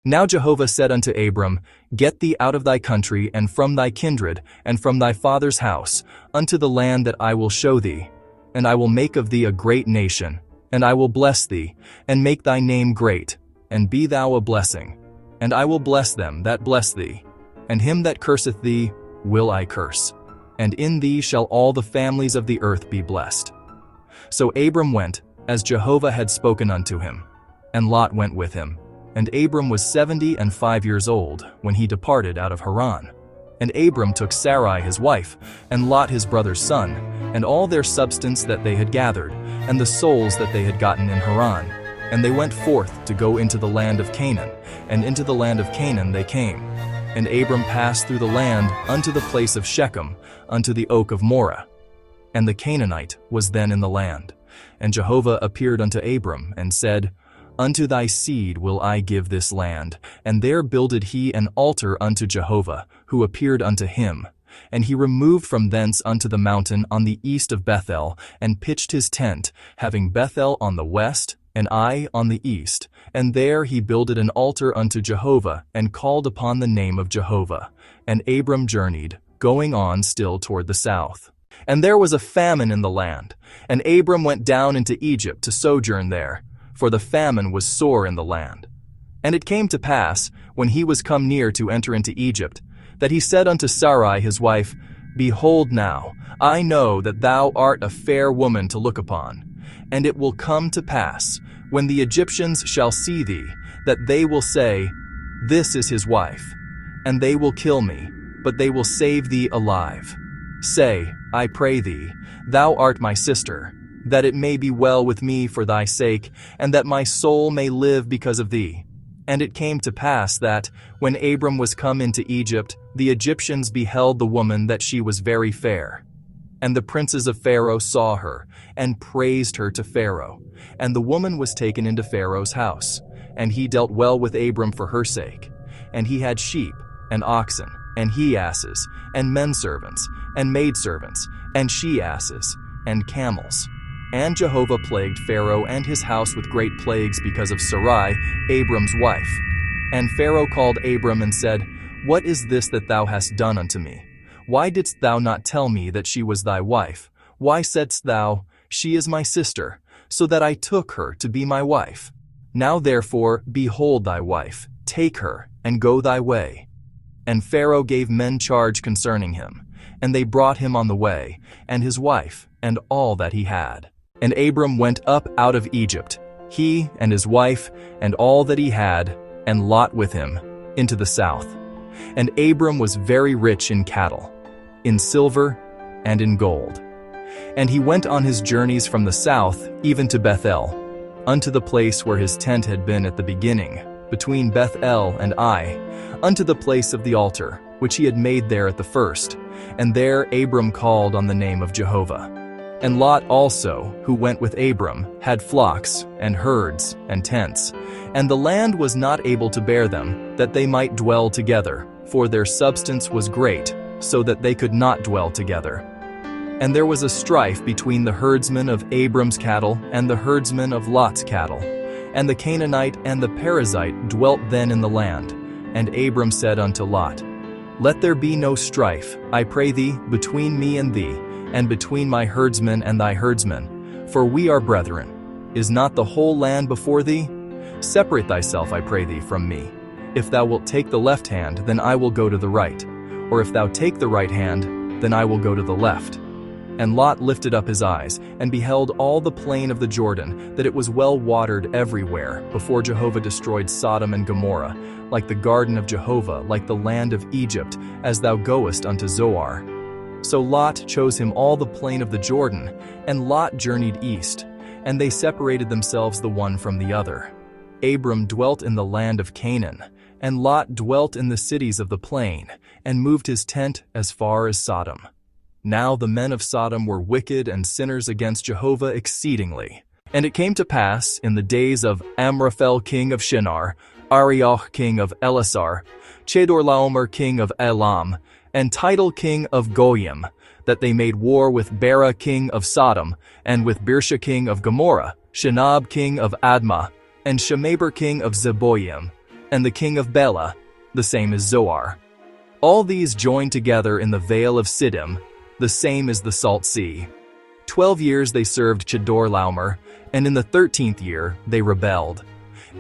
Now Jehovah said unto Abram, Get thee out of thy country, and from thy kindred, and from thy father's house, unto the land that I will show thee. And I will make of thee a great nation, and I will bless thee, and make thy name great, and be thou a blessing. And I will bless them that bless thee, and him that curseth thee will I curse. And in thee shall all the families of the earth be blessed. So Abram went, as Jehovah had spoken unto him, and Lot went with him. And Abram was 75 years old when he departed out of Haran. And Abram took Sarai his wife, and Lot his brother's son, and all their substance that they had gathered, and the souls that they had gotten in Haran. And they went forth to go into the land of Canaan, and into the land of Canaan they came. And Abram passed through the land unto the place of Shechem, unto the oak of Moreh. And the Canaanite was then in the land. And Jehovah appeared unto Abram, and said, Unto thy seed will I give this land. And there builded he an altar unto Jehovah, who appeared unto him. And he removed from thence unto the mountain on the east of Bethel, and pitched his tent, having Bethel on the west, and Ai on the east. And there he builded an altar unto Jehovah, and called upon the name of Jehovah. And Abram journeyed, going on still toward the south. And there was a famine in the land, and Abram went down into Egypt to sojourn there, for the famine was sore in the land. And it came to pass, when he was come near to enter into Egypt, that he said unto Sarai his wife, Behold now, I know that thou art a fair woman to look upon. And it will come to pass, when the Egyptians shall see thee, that they will say, This is his wife. And they will kill me, but they will save thee alive. Say, I pray thee, Thou art my sister, that it may be well with me for thy sake, and that my soul may live because of thee. And it came to pass that, when Abram was come into Egypt, the Egyptians beheld the woman that she was very fair. And the princes of Pharaoh saw her, and praised her to Pharaoh. And the woman was taken into Pharaoh's house, and he dealt well with Abram for her sake. And he had sheep, and oxen, and he-asses, and men-servants, and maidservants, and she-asses, and camels. And Jehovah plagued Pharaoh and his house with great plagues because of Sarai, Abram's wife. And Pharaoh called Abram and said, What is this that thou hast done unto me? Why didst thou not tell me that she was thy wife? Why saidst thou, She is my sister, so that I took her to be my wife? Now therefore, behold thy wife, take her, and go thy way. And Pharaoh gave men charge concerning him, and they brought him on the way, and his wife, and all that he had. And Abram went up out of Egypt, he and his wife, and all that he had, and Lot with him, into the south. And Abram was very rich in cattle, in silver, and in gold. And he went on his journeys from the south, even to Bethel, unto the place where his tent had been at the beginning, between Bethel and Ai, unto the place of the altar, which he had made there at the first. And there Abram called on the name of Jehovah. And Lot also, who went with Abram, had flocks, and herds, and tents. And the land was not able to bear them, that they might dwell together, for their substance was great, so that they could not dwell together. And there was a strife between the herdsmen of Abram's cattle and the herdsmen of Lot's cattle. And the Canaanite and the Perizzite dwelt then in the land. And Abram said unto Lot, Let there be no strife, I pray thee, between me and thee, and between my herdsmen and thy herdsmen, for we are brethren. Is not the whole land before thee? Separate thyself, I pray thee, from me. If thou wilt take the left hand, then I will go to the right. Or if thou take the right hand, then I will go to the left. And Lot lifted up his eyes, and beheld all the plain of the Jordan, that it was well watered everywhere, before Jehovah destroyed Sodom and Gomorrah, like the garden of Jehovah, like the land of Egypt, as thou goest unto Zoar. So Lot chose him all the plain of the Jordan, and Lot journeyed east, and they separated themselves the one from the other. Abram dwelt in the land of Canaan, and Lot dwelt in the cities of the plain, and moved his tent as far as Sodom. Now the men of Sodom were wicked and sinners against Jehovah exceedingly. And it came to pass in the days of Amraphel king of Shinar, Arioch king of Elasar, Chedorlaomer king of Elam, and Tidal king of Goyim, that they made war with Bera king of Sodom, and with Birsha king of Gomorrah, Shinab king of Admah, and Shemeber king of Zeboim, and the king of Bela, the same is Zoar. All these joined together in the vale of Siddim, the same is the Salt Sea. 12 years they served Chedorlaomer, and in the 13th year they rebelled.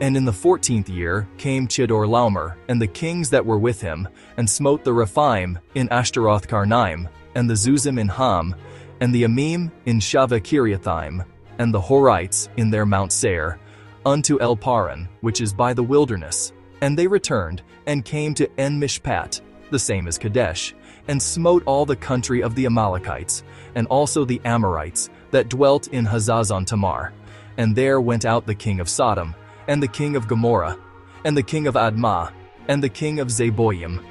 And in the 14th year came Chedorlaomer and the kings that were with him, and smote the Rephaim in Ashtaroth Karnaim, and the Zuzim in Ham, and the Amim in Shaveh Kiriathaim, and the Horites in their Mount Seir, unto El Paran, which is by the wilderness. And they returned, and came to En Mishpat, the same as Kadesh, and smote all the country of the Amalekites, and also the Amorites, that dwelt in Hazazon Tamar. And there went out the king of Sodom, and the king of Gomorrah, and the king of Admah, and the king of Zeboim,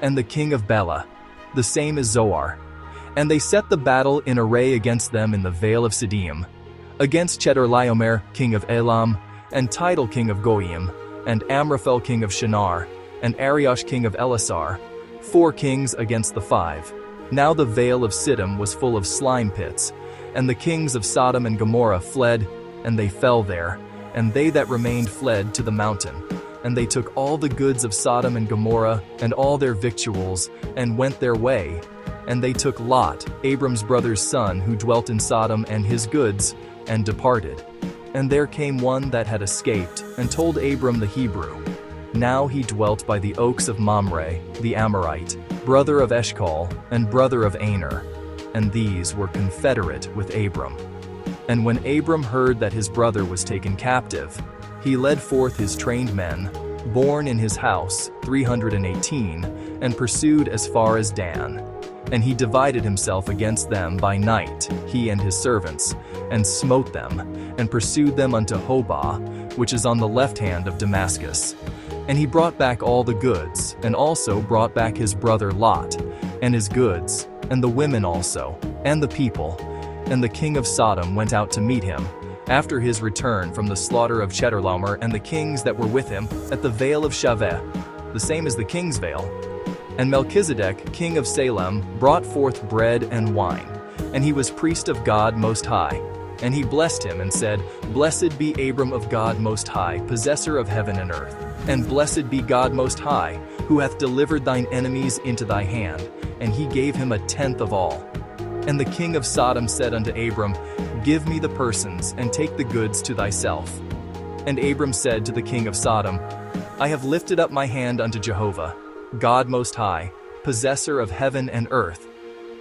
and the king of Bela, the same as Zoar. And they set the battle in array against them in the vale of Siddim, against Chedorlaomer king of Elam, and Tidal king of Goyim, and Amraphel king of Shinar, and Ariosh king of Elasar, 4 kings against the 5. Now the vale of Siddim was full of slime pits, and the kings of Sodom and Gomorrah fled, and they fell there, and they that remained fled to the mountain. And they took all the goods of Sodom and Gomorrah, and all their victuals, and went their way. And they took Lot, Abram's brother's son, who dwelt in Sodom, and his goods, and departed. And there came one that had escaped, and told Abram the Hebrew. Now he dwelt by the oaks of Mamre, the Amorite, brother of Eshcol, and brother of Aner. And these were confederate with Abram. And when Abram heard that his brother was taken captive, he led forth his trained men, born in his house, 318, and pursued as far as Dan. And he divided himself against them by night, he and his servants, and smote them, and pursued them unto Hobah, which is on the left hand of Damascus. And he brought back all the goods, and also brought back his brother Lot, and his goods, and the women also, and the people. And the king of Sodom went out to meet him, after his return from the slaughter of Chedorlaomer and the kings that were with him, at the vale of Shaveh, the same as the king's vale. And Melchizedek, king of Salem, brought forth bread and wine, and he was priest of God Most High. And he blessed him and said, Blessed be Abram of God Most High, possessor of heaven and earth. And blessed be God Most High, who hath delivered thine enemies into thy hand. And he gave him 1/10 of all. And the king of Sodom said unto Abram, Give me the persons, and take the goods to thyself. And Abram said to the king of Sodom, I have lifted up my hand unto Jehovah, God Most High, possessor of heaven and earth,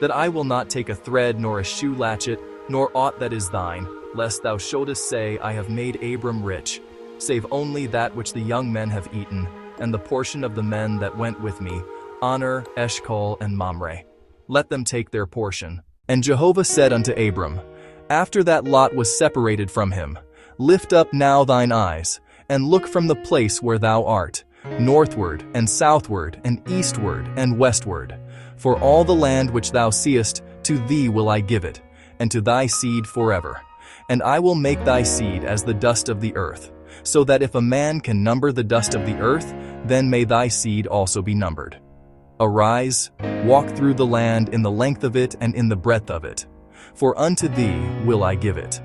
that I will not take a thread nor a shoe latchet, nor aught that is thine, lest thou shouldest say, I have made Abram rich, save only that which the young men have eaten, and the portion of the men that went with me, Aner, Eshcol, and Mamre. Let them take their portion. And Jehovah said unto Abram, after that Lot was separated from him, Lift up now thine eyes, and look from the place where thou art, northward, and southward, and eastward, and westward. For all the land which thou seest, to thee will I give it, and to thy seed forever. And I will make thy seed as the dust of the earth, so that if a man can number the dust of the earth, then may thy seed also be numbered. Arise, walk through the land in the length of it and in the breadth of it, for unto thee will I give it.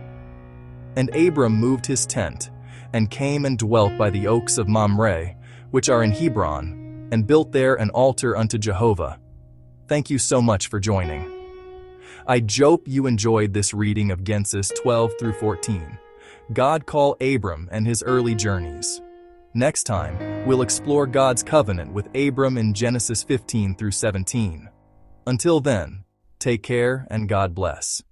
And Abram moved his tent, and came and dwelt by the oaks of Mamre, which are in Hebron, and built there an altar unto Jehovah. Thank you so much for joining. I hope you enjoyed this reading of Genesis 12 through 14. God call Abram and his early journeys. Next time, we'll explore God's covenant with Abram in Genesis 15 through 17. Until then, take care and God bless.